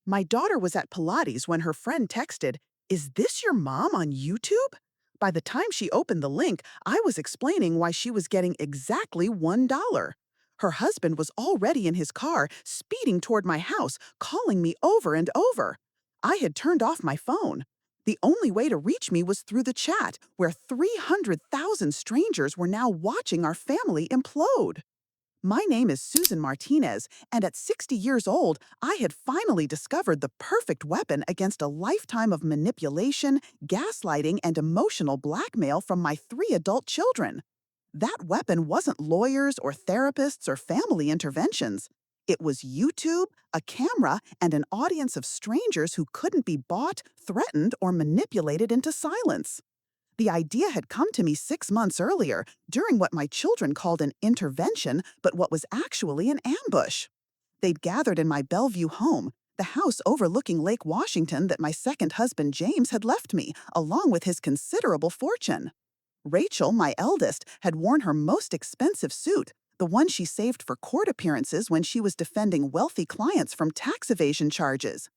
My daughter was at Pilates when her friend texted, "Is this your mom on YouTube?" By the time she opened the link, I was explaining why she was getting exactly $1. Her husband was already in his car, speeding toward my house, calling me over and over. I had turned off my phone. The only way to reach me was through the chat, where 300,000 strangers were now watching our family implode. My name is Susan Martinez, and at 60 years old, I had finally discovered the perfect weapon against a lifetime of manipulation, gaslighting, and emotional blackmail from my 3 adult children. That weapon wasn't lawyers or therapists or family interventions. It was YouTube, a camera, and an audience of strangers who couldn't be bought, threatened, or manipulated into silence. The idea had come to me 6 months earlier, during what my children called an intervention, but what was actually an ambush. They'd gathered in my Bellevue home, the house overlooking Lake Washington that my second husband James had left me, along with his considerable fortune. Rachel, my eldest, had worn her most expensive suit, the one she saved for court appearances when she was defending wealthy clients from tax evasion charges.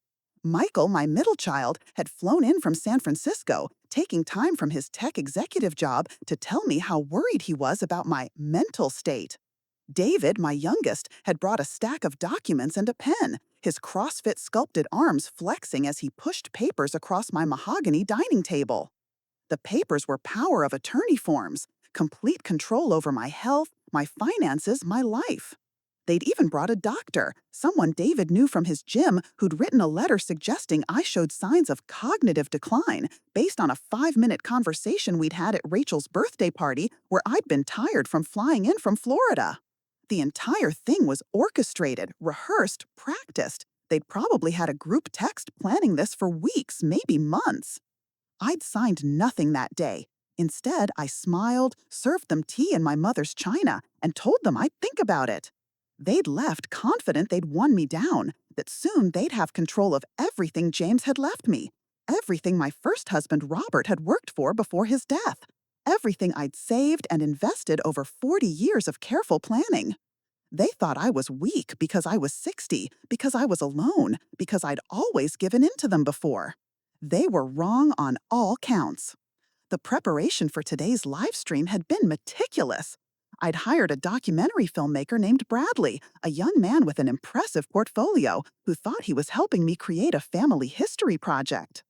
Michael, my middle child, had flown in from San Francisco, taking time from his tech executive job to tell me how worried he was about my mental state. David, my youngest, had brought a stack of documents and a pen, his CrossFit sculpted arms flexing as he pushed papers across my mahogany dining table. The papers were power of attorney forms, complete control over my health, my finances, my life. They'd even brought a doctor, someone David knew from his gym, who'd written a letter suggesting I showed signs of cognitive decline based on a 5-minute conversation we'd had at Rachel's birthday party where I'd been tired from flying in from Florida. The entire thing was orchestrated, rehearsed, practiced. They'd probably had a group text planning this for weeks, maybe months. I'd signed nothing that day. Instead, I smiled, served them tea in my mother's china, and told them I'd think about it. They'd left confident they'd won me down, that soon they'd have control of everything James had left me, everything my first husband Robert had worked for before his death, everything I'd saved and invested over 40 years of careful planning. They thought I was weak because I was 60, because I was alone, because I'd always given in to them before. They were wrong on all counts. The preparation for today's live stream had been meticulous. I'd hired a documentary filmmaker named Bradley, a young man with an impressive portfolio who thought he was helping me create a family history project.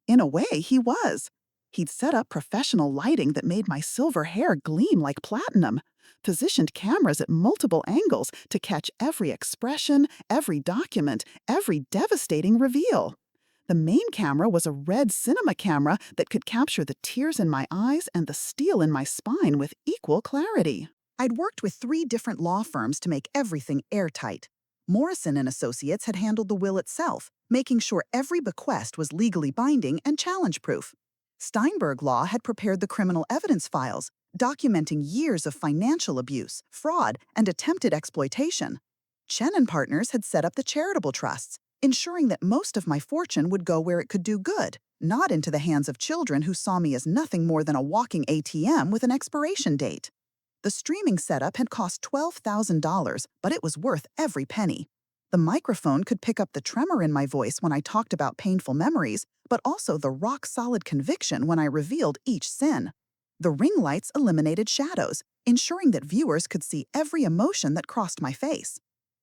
In a way, he was. He'd set up professional lighting that made my silver hair gleam like platinum, positioned cameras at multiple angles to catch every expression, every document, every devastating reveal. The main camera was a red cinema camera that could capture the tears in my eyes and the steel in my spine with equal clarity. I'd worked with 3 different law firms to make everything airtight. Morrison and Associates had handled the will itself, making sure every bequest was legally binding and challenge-proof. Steinberg Law had prepared the criminal evidence files, documenting years of financial abuse, fraud, and attempted exploitation. Chen and Partners had set up the charitable trusts, ensuring that most of my fortune would go where it could do good, not into the hands of children who saw me as nothing more than a walking ATM with an expiration date. The streaming setup had cost $12,000, but it was worth every penny. The microphone could pick up the tremor in my voice when I talked about painful memories, but also the rock-solid conviction when I revealed each sin. The ring lights eliminated shadows, ensuring that viewers could see every emotion that crossed my face.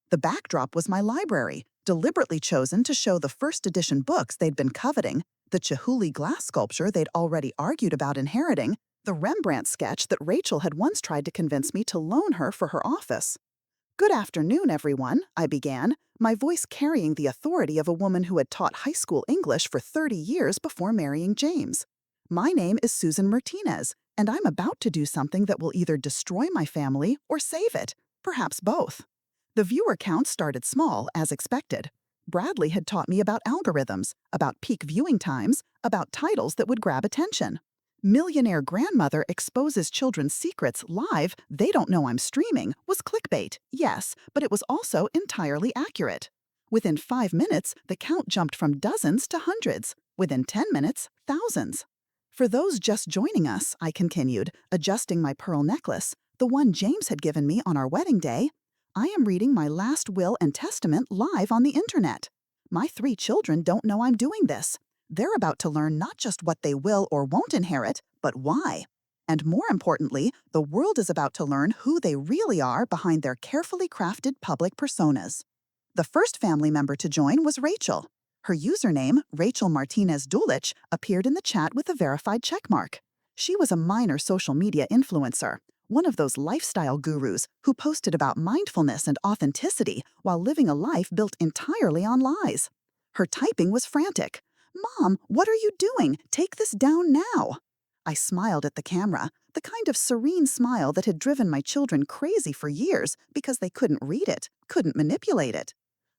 The backdrop was my library, deliberately chosen to show the first edition books they'd been coveting, the Chihuly glass sculpture they'd already argued about inheriting, the Rembrandt sketch that Rachel had once tried to convince me to loan her for her office. "Good afternoon, everyone," I began, my voice carrying the authority of a woman who had taught high school English for 30 years before marrying James. "My name is Susan Martinez, and I'm about to do something that will either destroy my family or save it, perhaps both." The viewer count started small, as expected. Bradley had taught me about algorithms, about peak viewing times, about titles that would grab attention. "Millionaire grandmother exposes children's secrets live, they don't know I'm streaming" was clickbait, yes, but it was also entirely accurate. Within 5 minutes, the count jumped from dozens to hundreds. Within 10 minutes, thousands. "For those just joining us," I continued, adjusting my pearl necklace, the one James had given me on our wedding day, "I am reading my last will and testament live on the internet. My 3 children don't know I'm doing this. They're about to learn not just what they will or won't inherit, but why. And more importantly, the world is about to learn who they really are behind their carefully crafted public personas. The first family member to join was Rachel. Her username, Rachel Martinez Dulich, appeared in the chat with a verified checkmark. She was a minor social media influencer, one of those lifestyle gurus who posted about mindfulness and authenticity while living a life built entirely on lies. Her typing was frantic. "Mom, what are you doing? Take this down now." I smiled at the camera, the kind of serene smile that had driven my children crazy for years because they couldn't read it, couldn't manipulate it.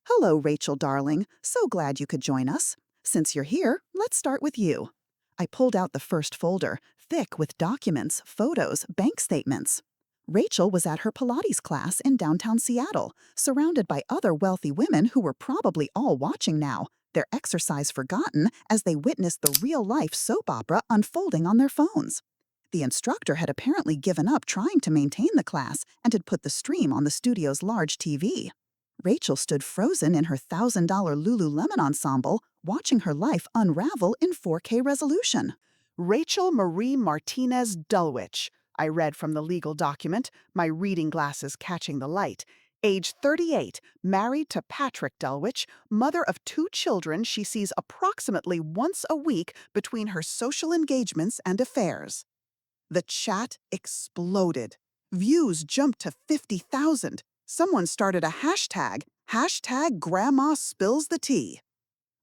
"Hello, Rachel, darling. So glad you could join us. Since you're here, let's start with you." I pulled out the first folder, thick with documents, photos, bank statements. Rachel was at her Pilates class in downtown Seattle, surrounded by other wealthy women who were probably all watching now, their exercise forgotten as they witnessed the real-life soap opera unfolding on their phones. The instructor had apparently given up trying to maintain the class and had put the stream on the studio's large TV. Rachel stood frozen in her $1,000 Lululemon ensemble, watching her life unravel in 4K resolution. Rachel Marie Martinez Dulwich, I read from the legal document, my reading glasses catching the light. Age 38, married to Patrick Dulwich, mother of 2 children she sees approximately once a week between her social engagements and affairs. The chat exploded. Views jumped to 50,000. Someone started a hashtag Grandma Spills the Tea.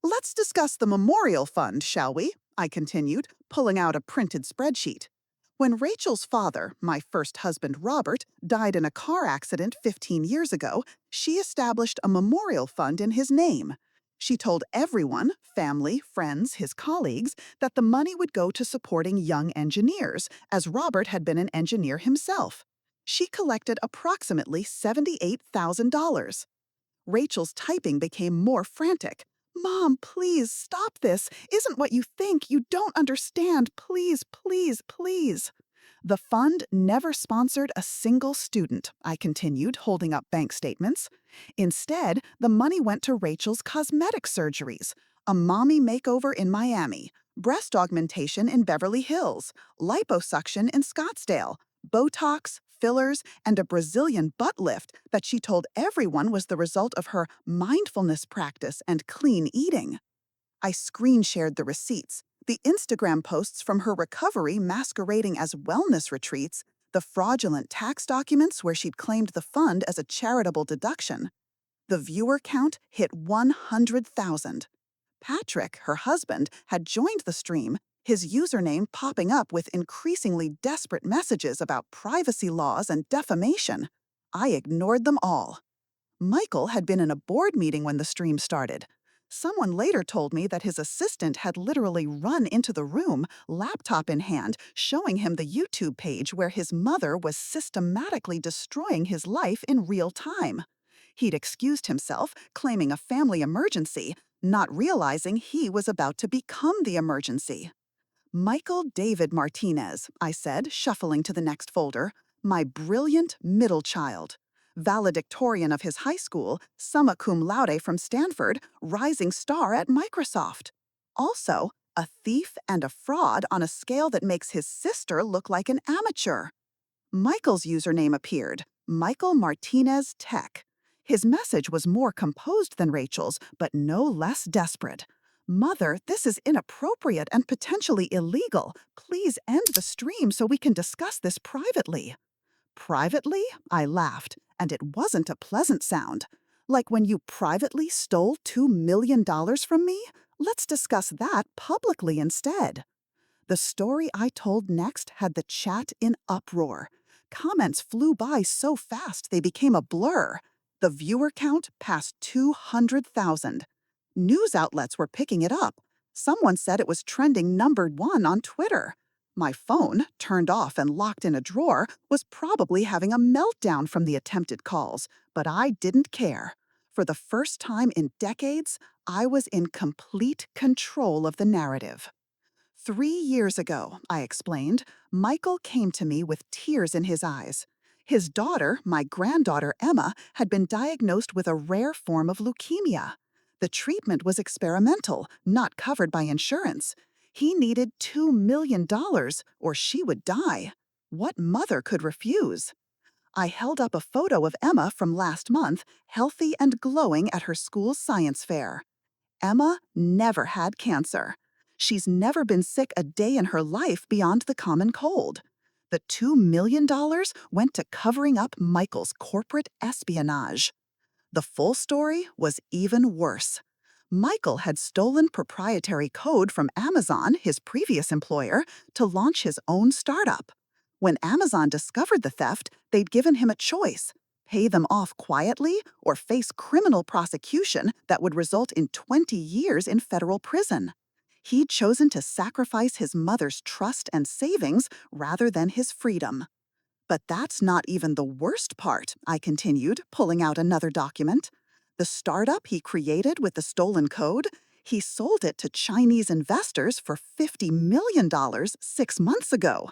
"Let's discuss the memorial fund, shall we?" I continued, pulling out a printed spreadsheet. When Rachel's father, my first husband Robert, died in a car accident 15 years ago, she established a memorial fund in his name. She told everyone, family, friends, his colleagues, that the money would go to supporting young engineers, as Robert had been an engineer himself. She collected approximately $78,000. Rachel's typing became more frantic. "Mom, please, stop this. Isn't what you think. You don't understand. Please, please, please." "The fund never sponsored a single student," I continued, holding up bank statements. "Instead, the money went to Rachel's cosmetic surgeries, a mommy makeover in Miami, breast augmentation in Beverly Hills, liposuction in Scottsdale, Botox, fillers, and a Brazilian butt lift that she told everyone was the result of her mindfulness practice and clean eating." I screen shared the receipts, the Instagram posts from her recovery masquerading as wellness retreats, the fraudulent tax documents where she'd claimed the fund as a charitable deduction. The viewer count hit 100,000. Patrick, her husband, had joined the stream, his username popping up with increasingly desperate messages about privacy laws and defamation. I ignored them all. Michael had been in a board meeting when the stream started. Someone later told me that his assistant had literally run into the room, laptop in hand, showing him the YouTube page where his mother was systematically destroying his life in real time. He'd excused himself, claiming a family emergency, not realizing he was about to become the emergency. "Michael David Martinez," I said, shuffling to the next folder, "my brilliant middle child. Valedictorian of his high school, summa cum laude from Stanford, rising star at Microsoft. Also, a thief and a fraud on a scale that makes his sister look like an amateur." Michael's username appeared, Michael Martinez Tech. His message was more composed than Rachel's, but no less desperate. "Mother, this is inappropriate and potentially illegal. Please end the stream so we can discuss this privately." "Privately?" I laughed, and it wasn't a pleasant sound. "Like when you privately stole $2 million from me? Let's discuss that publicly instead." The story I told next had the chat in uproar. Comments flew by so fast they became a blur. The viewer count passed 200,000. News outlets were picking it up. Someone said it was trending #1 on Twitter. My phone, turned off and locked in a drawer, was probably having a meltdown from the attempted calls, but I didn't care. For the first time in decades, I was in complete control of the narrative. 3 years ago, I explained, Michael came to me with tears in his eyes. His daughter, my granddaughter Emma, had been diagnosed with a rare form of leukemia. The treatment was experimental, not covered by insurance. He needed $2 million or she would die. What mother could refuse? I held up a photo of Emma from last month, healthy and glowing at her school's science fair. Emma never had cancer. She's never been sick a day in her life beyond the common cold. The $2 million went to covering up Michael's corporate espionage. The full story was even worse. Michael had stolen proprietary code from Amazon, his previous employer, to launch his own startup. When Amazon discovered the theft, they'd given him a choice: pay them off quietly or face criminal prosecution that would result in 20 years in federal prison. He'd chosen to sacrifice his mother's trust and savings rather than his freedom. But that's not even the worst part, I continued, pulling out another document. The startup he created with the stolen code, he sold it to Chinese investors for $50 million 6 months ago.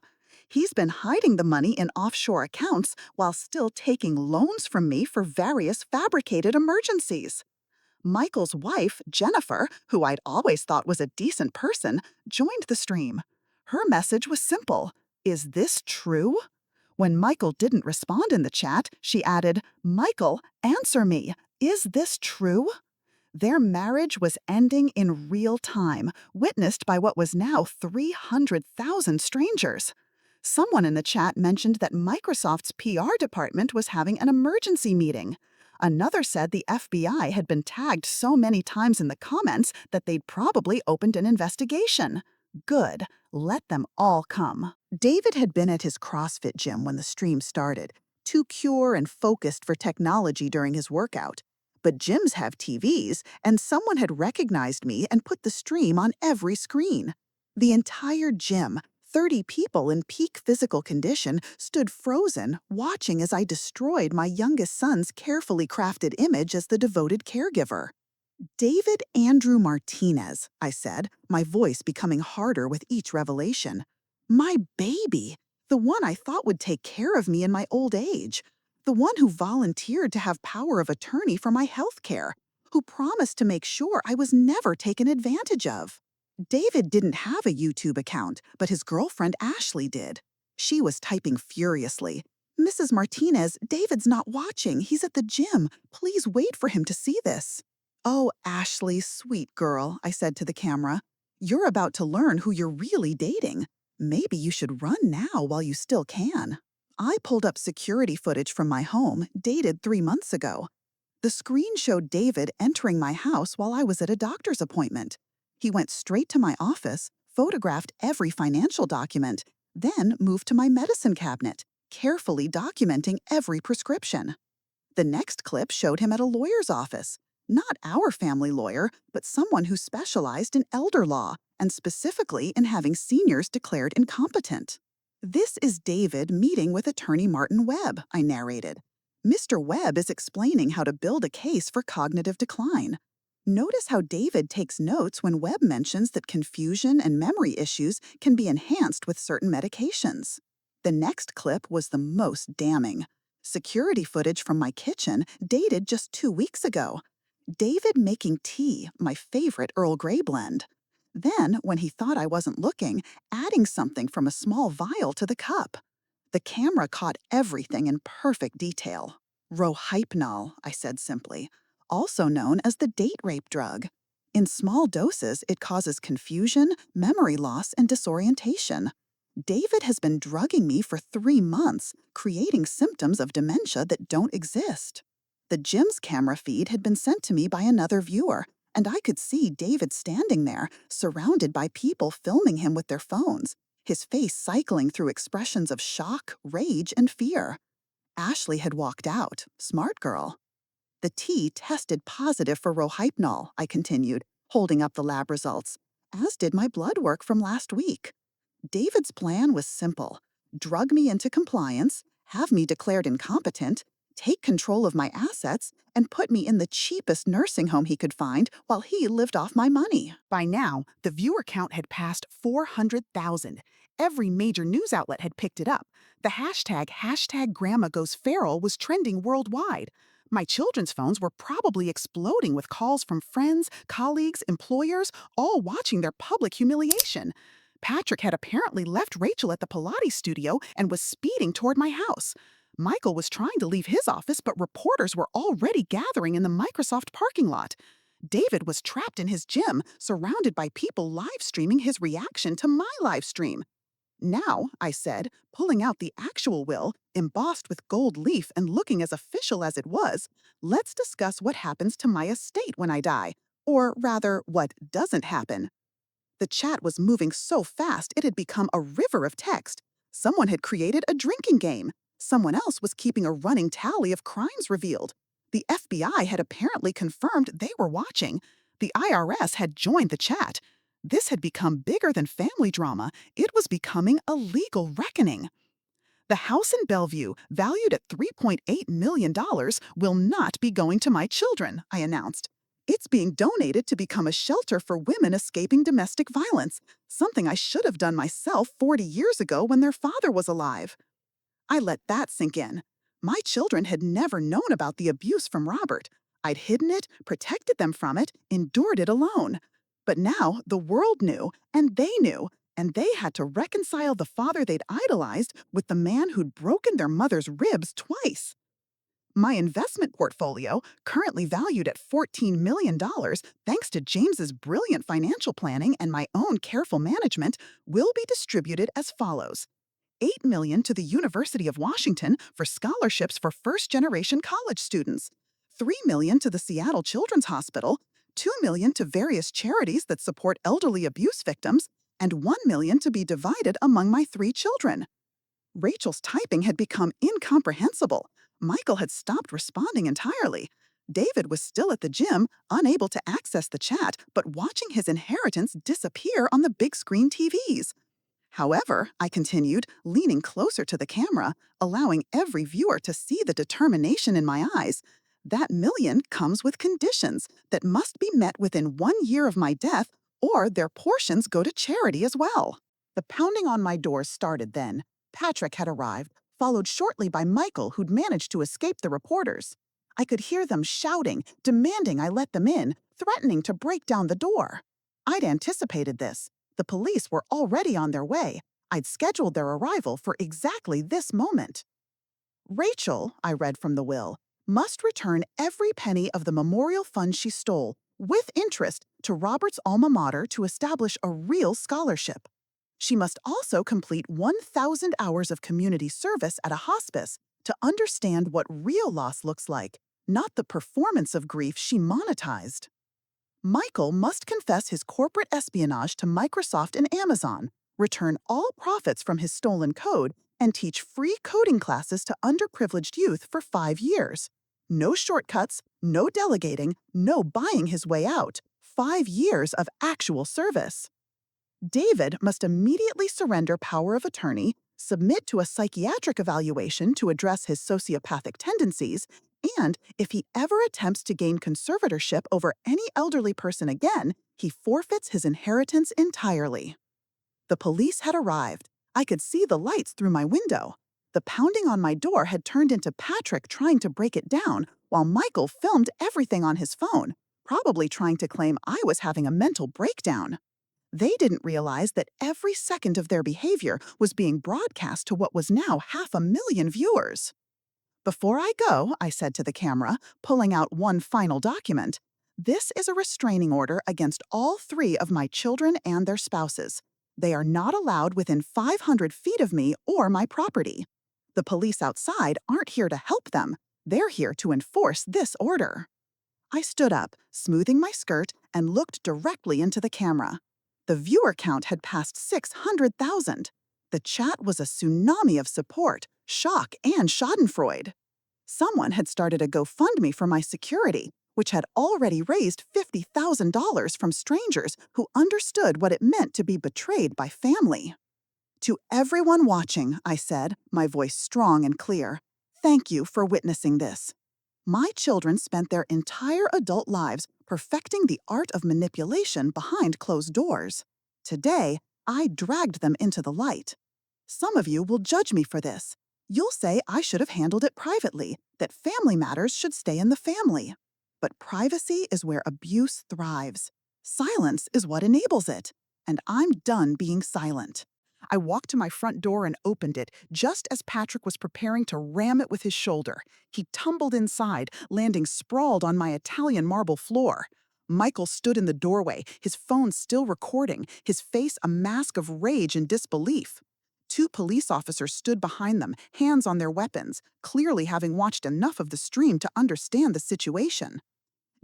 He's been hiding the money in offshore accounts while still taking loans from me for various fabricated emergencies. Michael's wife, Jennifer, who I'd always thought was a decent person, joined the stream. Her message was simple: "Is this true?" When Michael didn't respond in the chat, she added, "Michael, answer me. Is this true?" Their marriage was ending in real time, witnessed by what was now 300,000 strangers. Someone in the chat mentioned that Microsoft's PR department was having an emergency meeting. Another said the FBI had been tagged so many times in the comments that they'd probably opened an investigation. Good. Let them all come. David had been at his CrossFit gym when the stream started, too pure and focused for technology during his workout. But gyms have TVs, and someone had recognized me and put the stream on every screen. The entire gym, 30 people in peak physical condition, stood frozen, watching as I destroyed my youngest son's carefully crafted image as the devoted caregiver. "David Andrew Martinez," I said, my voice becoming harder with each revelation. "My baby, the one I thought would take care of me in my old age, the one who volunteered to have power of attorney for my health care, who promised to make sure I was never taken advantage of." David didn't have a YouTube account, but his girlfriend Ashley did. She was typing furiously. "Mrs. Martinez, David's not watching. He's at the gym. Please wait for him to see this." "Oh, Ashley, sweet girl," I said to the camera. "You're about to learn who you're really dating. Maybe you should run now while you still can." I pulled up security footage from my home, dated 3 months ago. The screen showed David entering my house while I was at a doctor's appointment. He went straight to my office, photographed every financial document, then moved to my medicine cabinet, carefully documenting every prescription. The next clip showed him at a lawyer's office. Not our family lawyer, but someone who specialized in elder law, and specifically in having seniors declared incompetent. "This is David meeting with attorney Martin Webb," I narrated. "Mr. Webb is explaining how to build a case for cognitive decline. Notice how David takes notes when Webb mentions that confusion and memory issues can be enhanced with certain medications." The next clip was the most damning. Security footage from my kitchen, dated just 2 weeks ago. David making tea, my favorite Earl Grey blend. Then, when he thought I wasn't looking, adding something from a small vial to the cup. The camera caught everything in perfect detail. "Rohypnol," I said simply, "also known as the date rape drug. In small doses, it causes confusion, memory loss, and disorientation. David has been drugging me for 3 months, creating symptoms of dementia that don't exist." The gym's camera feed had been sent to me by another viewer, and I could see David standing there, surrounded by people filming him with their phones, his face cycling through expressions of shock, rage, and fear. Ashley had walked out. Smart girl. "The tea tested positive for rohypnol," I continued, holding up the lab results, as did my blood work from last week. David's plan was simple: drug me into compliance, have me declared incompetent, take control of my assets, and put me in the cheapest nursing home he could find while he lived off my money. By now, the viewer count had passed 400,000. Every major news outlet had picked it up. The hashtag #GrandmaGoesFeral was trending worldwide. My children's phones were probably exploding with calls from friends, colleagues, employers, all watching their public humiliation. Patrick had apparently left Rachel at the Pilates studio and was speeding toward my house. Michael was trying to leave his office, but reporters were already gathering in the Microsoft parking lot. David was trapped in his gym, surrounded by people live streaming his reaction to my live stream. Now, I said, pulling out the actual will, embossed with gold leaf and looking as official as it was, let's discuss what happens to my estate when I die. Or rather, what doesn't happen. The chat was moving so fast it had become a river of text. Someone had created a drinking game. Someone else was keeping a running tally of crimes revealed. The FBI had apparently confirmed they were watching. The IRS had joined the chat. This had become bigger than family drama. It was becoming a legal reckoning. The house in Bellevue, valued at $3.8 million, will not be going to my children, I announced. It's being donated to become a shelter for women escaping domestic violence, something I should have done myself 40 years ago when their father was alive. I let that sink in. My children had never known about the abuse from Robert. I'd hidden it, protected them from it, endured it alone. But now the world knew, and they had to reconcile the father they'd idolized with the man who'd broken their mother's ribs twice. My investment portfolio, currently valued at $14 million, thanks to James's brilliant financial planning and my own careful management, will be distributed as follows. $8 million to the University of Washington for scholarships for first-generation college students, $3 million to the Seattle Children's Hospital, $2 million to various charities that support elderly abuse victims, and $1 million to be divided among my 3 children. Rachel's typing had become incomprehensible. Michael had stopped responding entirely. David was still at the gym, unable to access the chat, but watching his inheritance disappear on the big screen TVs. However, I continued, leaning closer to the camera, allowing every viewer to see the determination in my eyes. That million comes with conditions that must be met within 1 year of my death, or their portions go to charity as well. The pounding on my door started then. Patrick had arrived, followed shortly by Michael, who'd managed to escape the reporters. I could hear them shouting, demanding I let them in, threatening to break down the door. I'd anticipated this. The police were already on their way. I'd scheduled their arrival for exactly this moment. Rachel, I read from the will, must return every penny of the memorial fund she stole, with interest, to Robert's alma mater to establish a real scholarship. She must also complete 1,000 hours of community service at a hospice to understand what real loss looks like, not the performance of grief she monetized. Michael must confess his corporate espionage to Microsoft and Amazon, return all profits from his stolen code, and teach free coding classes to underprivileged youth for 5 years. No shortcuts, no delegating, no buying his way out. 5 years of actual service. David must immediately surrender power of attorney, submit to a psychiatric evaluation to address his sociopathic tendencies, and if he ever attempts to gain conservatorship over any elderly person again, he forfeits his inheritance entirely. The police had arrived. I could see the lights through my window. The pounding on my door had turned into Patrick trying to break it down, while Michael filmed everything on his phone, probably trying to claim I was having a mental breakdown. They didn't realize that every second of their behavior was being broadcast to what was now 500,000 viewers. Before I go, I said to the camera, pulling out one final document, this is a restraining order against all 3 of my children and their spouses. They are not allowed within 500 feet of me or my property. The police outside aren't here to help them. They're here to enforce this order. I stood up, smoothing my skirt, and looked directly into the camera. The viewer count had passed 600,000. The chat was a tsunami of support, shock, and schadenfreude. Someone had started a GoFundMe for my security, which had already raised $50,000 from strangers who understood what it meant to be betrayed by family. To everyone watching, I said, my voice strong and clear, thank you for witnessing this. My children spent their entire adult lives perfecting the art of manipulation behind closed doors. Today, I dragged them into the light. Some of you will judge me for this. You'll say I should have handled it privately, that family matters should stay in the family. But privacy is where abuse thrives. Silence is what enables it. And I'm done being silent. I walked to my front door and opened it just as Patrick was preparing to ram it with his shoulder. He tumbled inside, landing sprawled on my Italian marble floor. Michael stood in the doorway, his phone still recording, his face a mask of rage and disbelief. Two police officers stood behind them, hands on their weapons, clearly having watched enough of the stream to understand the situation.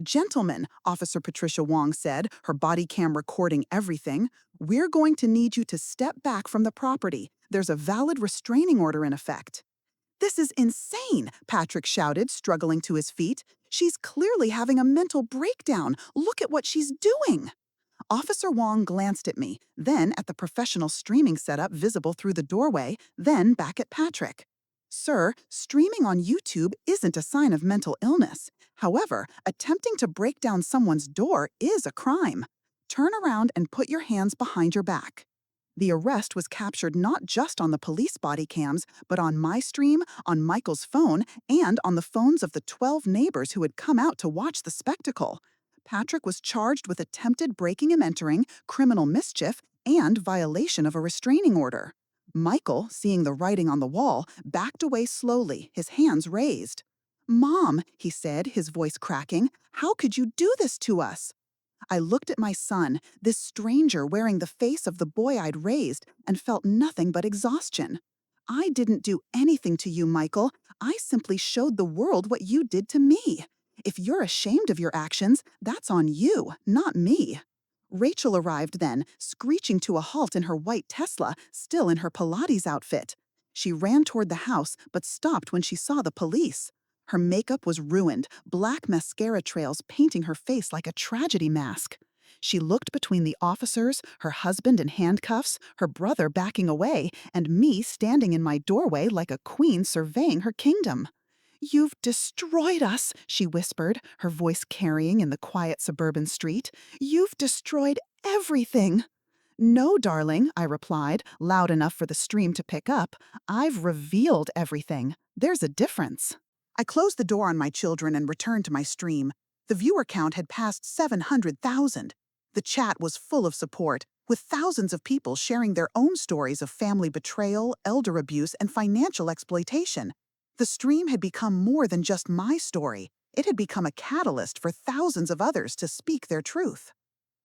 Gentlemen, Officer Patricia Wong said, her body cam recording everything, we're going to need you to step back from the property. There's a valid restraining order in effect. This is insane, Patrick shouted, struggling to his feet. She's clearly having a mental breakdown. Look at what she's doing. Officer Wong glanced at me, then at the professional streaming setup visible through the doorway, then back at Patrick. Sir, streaming on YouTube isn't a sign of mental illness. However, attempting to break down someone's door is a crime. Turn around and put your hands behind your back. The arrest was captured not just on the police body cams, but on my stream, on Michael's phone, and on the phones of the 12 neighbors who had come out to watch the spectacle. Patrick was charged with attempted breaking and entering, criminal mischief, and violation of a restraining order. Michael, seeing the writing on the wall, backed away slowly, his hands raised. "Mom," he said, his voice cracking, "how could you do this to us?" I looked at my son, this stranger wearing the face of the boy I'd raised, and felt nothing but exhaustion. I didn't do anything to you, Michael. I simply showed the world what you did to me. If you're ashamed of your actions, that's on you, not me. Rachel arrived then, screeching to a halt in her white Tesla, still in her Pilates outfit. She ran toward the house, but stopped when she saw the police. Her makeup was ruined, black mascara trails painting her face like a tragedy mask. She looked between the officers, her husband in handcuffs, her brother backing away, and me standing in my doorway like a queen surveying her kingdom. "You've destroyed us," she whispered, her voice carrying in the quiet suburban street. "You've destroyed everything." "No, darling," I replied, loud enough for the stream to pick up. "I've revealed everything. There's a difference." I closed the door on my children and returned to my stream. The viewer count had passed 700,000. The chat was full of support, with thousands of people sharing their own stories of family betrayal, elder abuse, and financial exploitation. The stream had become more than just my story. It had become a catalyst for thousands of others to speak their truth.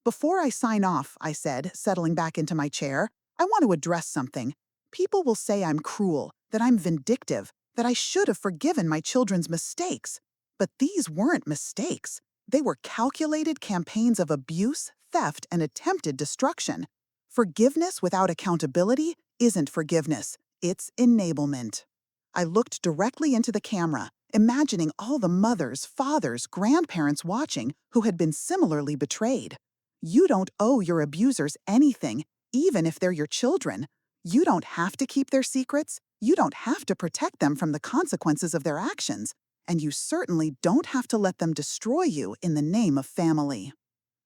"Before I sign off," I said, settling back into my chair, "I want to address something. People will say I'm cruel, that I'm vindictive, that I should have forgiven my children's mistakes. But these weren't mistakes. They were calculated campaigns of abuse, theft, and attempted destruction. Forgiveness without accountability isn't forgiveness. It's enablement." I looked directly into the camera, imagining all the mothers, fathers, grandparents watching who had been similarly betrayed. You don't owe your abusers anything, even if they're your children. You don't have to keep their secrets. You don't have to protect them from the consequences of their actions. And you certainly don't have to let them destroy you in the name of family.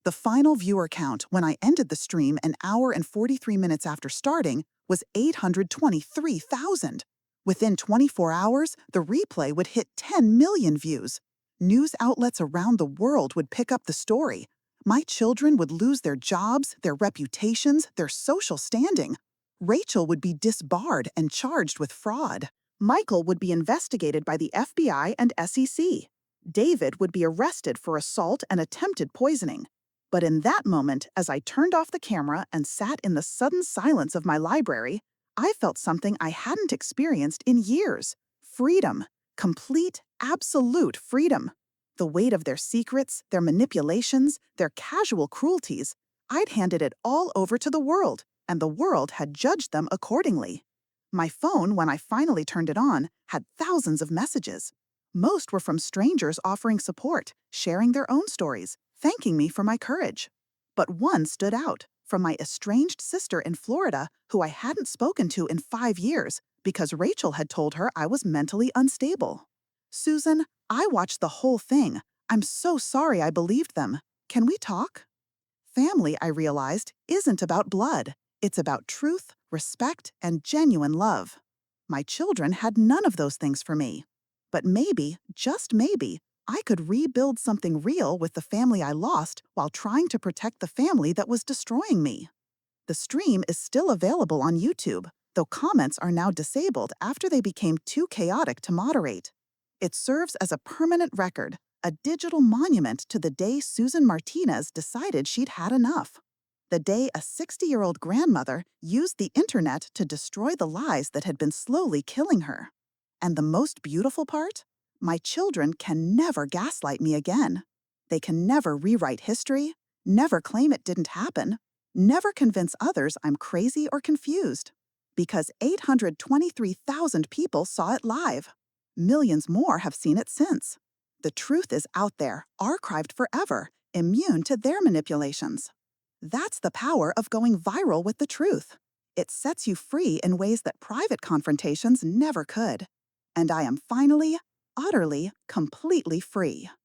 The final viewer count when I ended the stream an hour and 43 minutes after starting was 823,000. Within 24 hours, the replay would hit 10 million views. News outlets around the world would pick up the story. My children would lose their jobs, their reputations, their social standing. Rachel would be disbarred and charged with fraud. Michael would be investigated by the FBI and SEC. David would be arrested for assault and attempted poisoning. But in that moment, as I turned off the camera and sat in the sudden silence of my library, I felt something I hadn't experienced in years. Freedom. Complete, absolute freedom. The weight of their secrets, their manipulations, their casual cruelties, I'd handed it all over to the world, and the world had judged them accordingly. My phone, when I finally turned it on, had thousands of messages. Most were from strangers offering support, sharing their own stories, thanking me for my courage. But one stood out, from my estranged sister in Florida, who I hadn't spoken to in 5 years because Rachel had told her I was mentally unstable. "Susan, I watched the whole thing. I'm so sorry I believed them. Can we talk?" Family, I realized, isn't about blood. It's about truth, respect, and genuine love. My children had none of those things for me. But maybe, just maybe, I could rebuild something real with the family I lost while trying to protect the family that was destroying me. The stream is still available on YouTube, though comments are now disabled after they became too chaotic to moderate. It serves as a permanent record, a digital monument to the day Susan Martinez decided she'd had enough. The day a 60-year-old grandmother used the internet to destroy the lies that had been slowly killing her. And the most beautiful part? My children can never gaslight me again. They can never rewrite history, never claim it didn't happen, never convince others I'm crazy or confused. Because 823,000 people saw it live. Millions more have seen it since. The truth is out there, archived forever, immune to their manipulations. That's the power of going viral with the truth. It sets you free in ways that private confrontations never could. And I am finally, utterly, completely free.